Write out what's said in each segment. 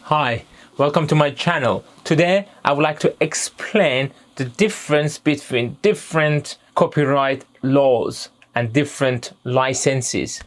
Hi, welcome to my channel. Today I would like to explain the difference between different copyright laws and different licenses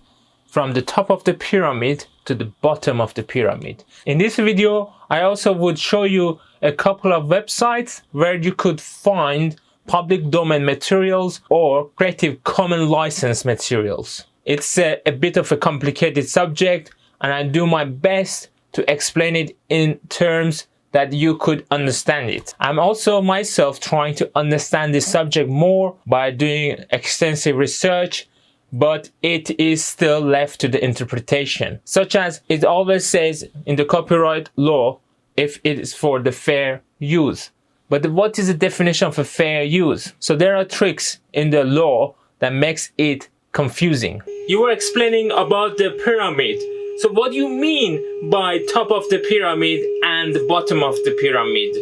from the top of the pyramid to the bottom of the pyramid. In this video I also would show you a couple of websites where you could find public domain materials or Creative Commons license materials. It's a bit of a complicated subject and I do my best to explain it in terms that you could understand it. I'm also myself trying to understand this subject more by doing extensive research, but it is still left to the interpretation. Such as it always says in the copyright law, if it is for the fair use. But what is the definition of a fair use? So there are tricks in the law that makes it confusing. You were explaining about the pyramid. So what do you mean by top of the pyramid and the bottom of the pyramid?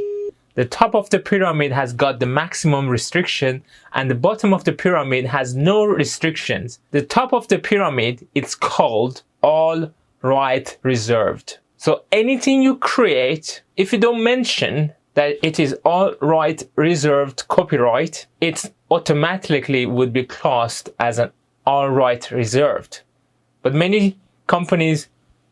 The top of the pyramid has got the maximum restriction and the bottom of the pyramid has no restrictions. The top of the pyramid, it's called all right reserved. So anything you create, if you don't mention that it is all right reserved copyright, it automatically would be classed as an all right reserved. But many companies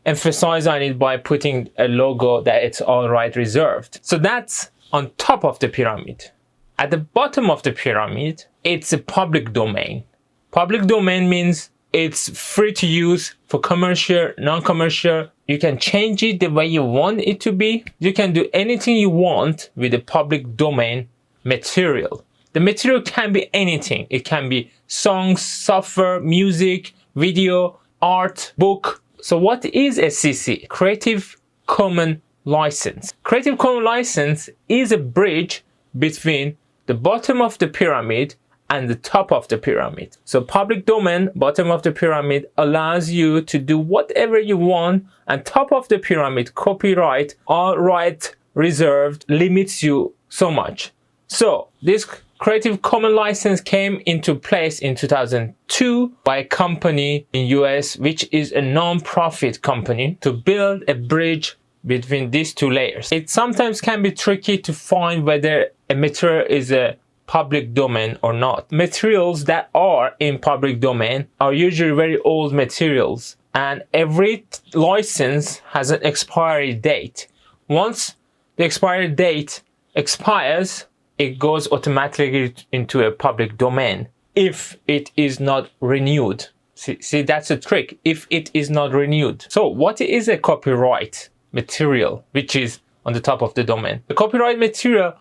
emphasize on it by putting a logo that it's all right reserved. So that's on top of the pyramid. At the bottom of the pyramid, it's a public domain. Public domain means it's free to use for commercial, non-commercial. You can change it the way you want it to be. You can do anything you want with the public domain material. The material can be anything. It can be songs, software, music, video, art, book. So what is a CC? Creative Commons license. Creative Commons license is a bridge between the bottom of the pyramid and the top of the pyramid. So public domain, bottom of the pyramid, allows you to do whatever you want, and top of the pyramid, copyright, all right reserved, limits you so much. So this Creative Commons license came into place in 2002 by a company in US, which is a non-profit company, to build a bridge between these two layers. It sometimes can be tricky to find whether a material is a public domain or not. Materials that are in public domain are usually very old materials, and every license has an expiry date. Once the expiry date expires, it goes automatically into a public domain if it is not renewed. See, that's a trick, if it is not renewed. So what is a copyright material, which is on the top of the domain? The copyright material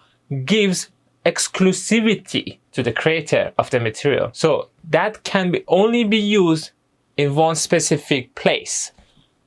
gives exclusivity to the creator of the material. So that can only be used in one specific place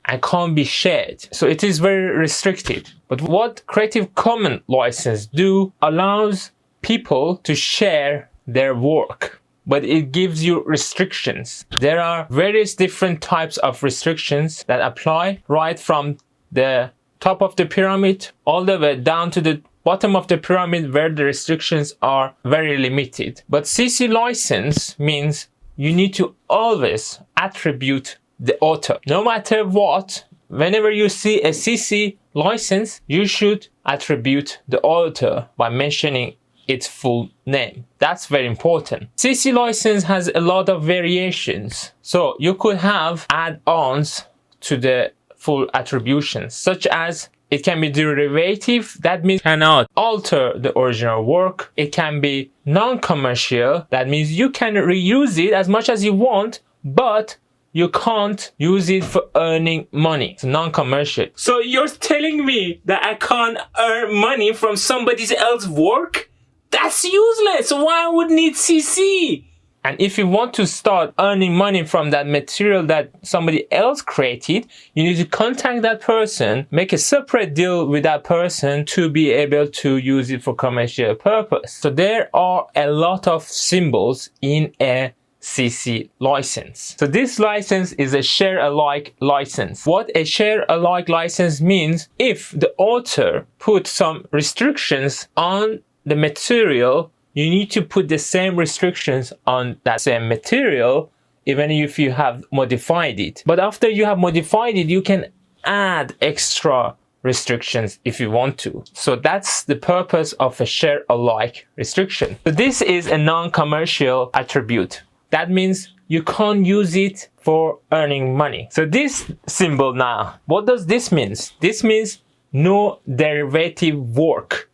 and can't be shared. So it is very restricted. But what Creative Commons license do allows people to share their work, but it gives you restrictions. There are various different types of restrictions that apply right from the top of the pyramid all the way down to the bottom of the pyramid, where the restrictions are very limited. But CC license means you need to always attribute the author. No matter what, whenever you see a CC license, you should attribute the author by mentioning its full name. That's very important. CC license has a lot of variations. So you could have add-ons to the full attributions, such as it can be derivative, that means cannot alter the original work. It can be non-commercial, that means you can reuse it as much as you want, but you can't use it for earning money. It's non-commercial. So you're telling me that I can't earn money from somebody else's work? That's useless. Why would I need CC? And if you want to start earning money from that material that somebody else created, you need to contact that person, make a separate deal with that person to be able to use it for commercial purpose. So there are a lot of symbols in a CC license. So this license is a share-alike license. What a share-alike license means, if the author put some restrictions on the material, you need to put the same restrictions on that same material, even if you have modified it. But after you have modified it, you can add extra restrictions if you want to. So that's the purpose of a share alike restriction. So this is a non-commercial attribute. That means you can't use it for earning money. So this symbol now, what does this mean? This means no derivative work.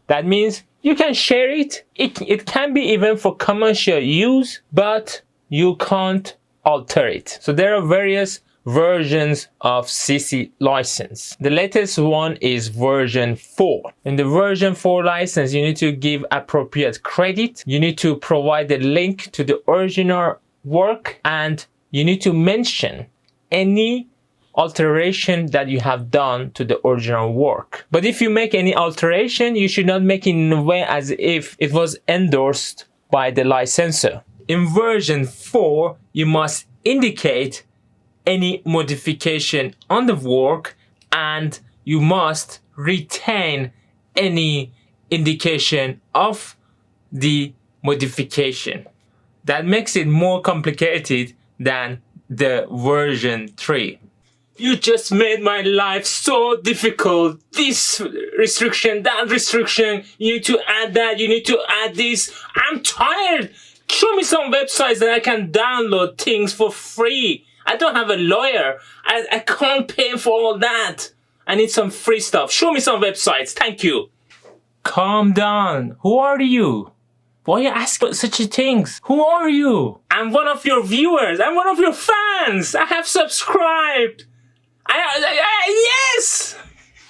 That means you can share it. It can be even for commercial use, but you can't alter it. So there are various versions of CC license. The latest one is version 4. In the version 4 license, you need to give appropriate credit. You need to provide a link to the original work, and you need to mention any alteration that you have done to the original work. But if you make any alteration, you should not make it in a way as if it was endorsed by the licensor. In version 4, you must indicate any modification on the work, and you must retain any indication of the modification. That makes it more complicated than the version 3. You just made my life so difficult. This restriction, that restriction, you need to add that, you need to add this. I'm tired. Show me some websites that I can download things for free. I don't have a lawyer. I can't pay for all that. I need some free stuff. Show me some websites. Thank you. Calm down. Who are you? Why are you asking such things? Who are you? I'm one of your viewers. I'm one of your fans. I have subscribed. Yes!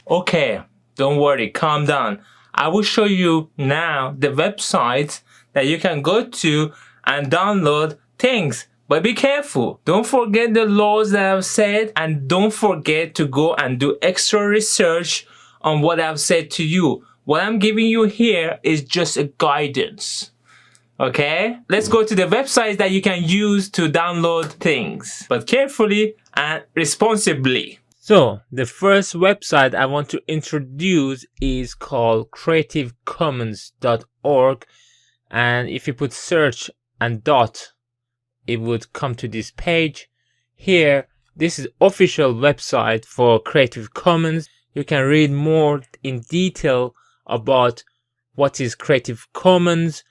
Okay, don't worry. Calm down. I will show you now the websites that you can go to and download things. But be careful. Don't forget the laws that I've said, and don't forget to go and do extra research on what I've said to you. What I'm giving you here is just a guidance. Okay? Let's go to the websites that you can use to download things, but carefully and responsibly. So the first website I want to introduce is called creativecommons.org, and if you put search and dot, it would come to this page. Here, this is official website for Creative Commons. You can read more in detail about what is Creative Commons,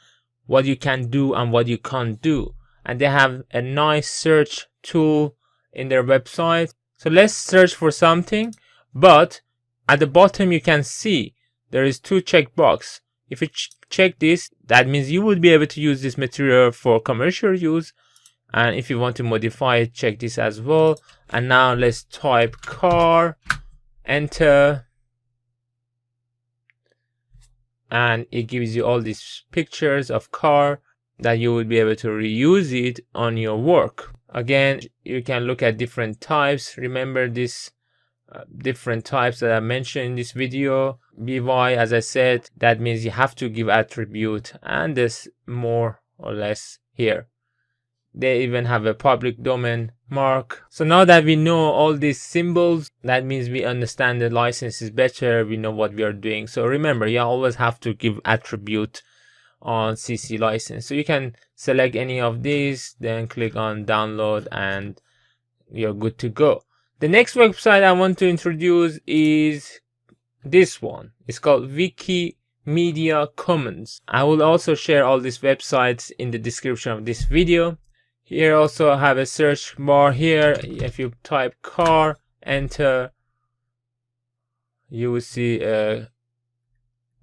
what you can do and what you can't do. And they have a nice search tool in their website. So let's search for something, but at the bottom you can see there is 2 checkbox. If you check this, that means you would be able to use this material for commercial use. And if you want to modify it, check this as well. And now let's type car, enter, and it gives you all these pictures of car that you would be able to reuse it on your work. Again, you can look at different types. Remember this different types that I mentioned in this video. BY, as I said, that means you have to give attribute, and there's more or less here. They even have a public domain mark. So now that we know all these symbols, that means we understand the licenses better. We know what we are doing. So remember, you always have to give attribute on CC license. So you can select any of these, then click on download, and you're good to go. The next website I want to introduce is this one. It's called Wikimedia Commons. I will also share all these websites in the description of this video. Here also I have a search bar here. If you type car, enter, you will see a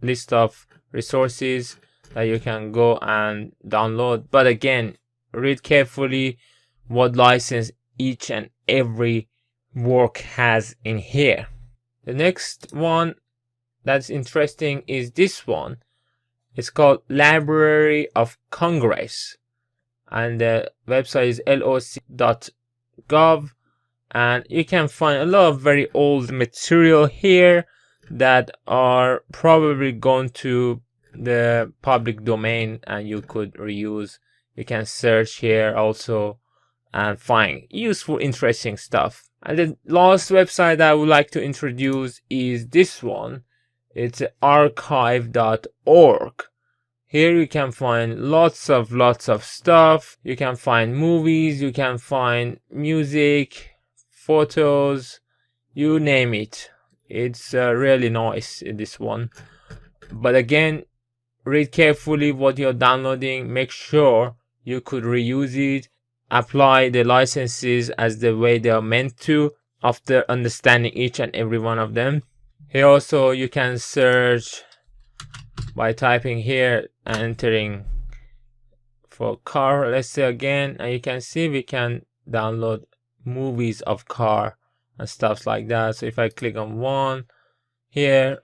list of resources that you can go and download. But again, read carefully what license each and every work has in here. The next one that's interesting is this one. It's called Library of Congress, and the website is loc.gov, and you can find a lot of very old material here that are probably gone to the public domain and you could reuse. You can search here also and find useful, interesting stuff. And the last website I would like to introduce is this one. It's archive.org. Here you can find lots of stuff. You can find movies, you can find music, photos, you name it. It's really nice in this one. But again, read carefully what you're downloading. Make sure you could reuse it. Apply the licenses as the way they are meant to after understanding each and every one of them. Here also you can search by typing here and entering for car, let's say again, and you can see we can download movies of car and stuff like that. So if I click on one, here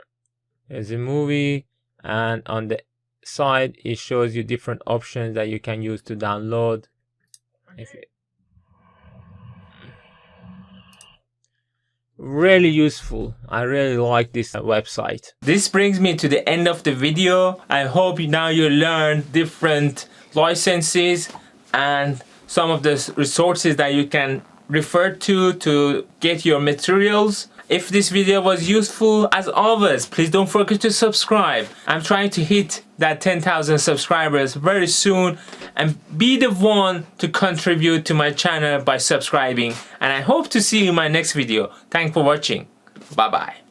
is a movie, and on the side it shows you different options that you can use to download. Really useful. I really like this website. This brings me to the end of the video. I hope now you learn different licenses and some of the resources that you can refer to get your materials. If this video was useful, as always, please don't forget to subscribe. I'm trying to hit that 10,000 subscribers very soon, and be the one to contribute to my channel by subscribing. And I hope to see you in my next video. Thanks for watching. Bye bye.